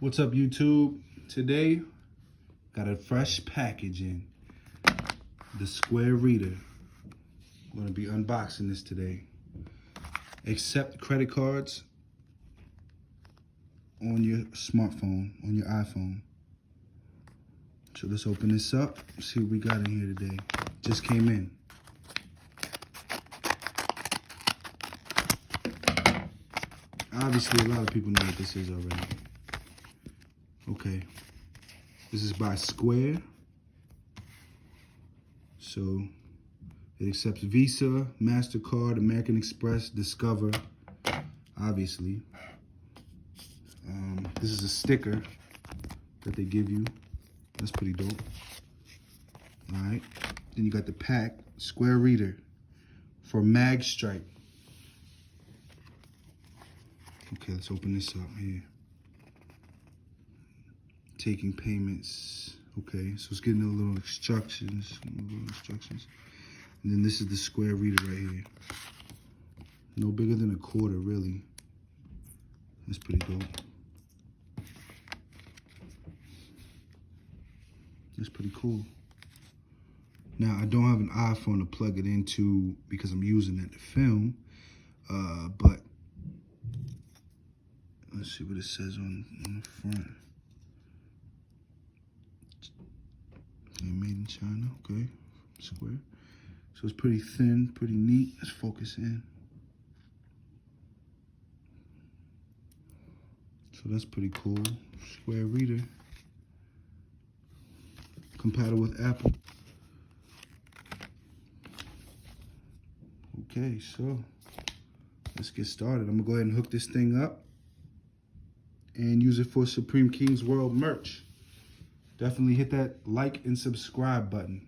What's up, YouTube? Today, got a fresh package in. The Square Reader. I'm gonna be unboxing this today. Accept credit cards on your smartphone, on your iPhone. So let's open this up, see what we got in here today. Just came in. Obviously, a lot of people know what this is already. Okay. This is by Square. So it accepts Visa, MasterCard, American Express, Discover, obviously. This is a sticker that they give you. That's pretty dope. All right. Then you got the pack, Square Reader for Mag Stripe. Okay, let's open this up here. Taking payments. Okay, so it's getting a little instructions. And then this is the Square Reader right here. No bigger than a quarter, really. That's pretty dope. That's pretty cool. Now, I don't have an iPhone to plug it into because I'm using it to film. But let's see what it says on the front. Made in China, okay. Square. So it's pretty thin, pretty neat. Let's focus in. So that's pretty cool. Square Reader. Compatible with Apple. Okay, so let's get started. I'm gonna go ahead and hook this thing up and use it for Supreme Kings World merch. Definitely hit that like and subscribe button.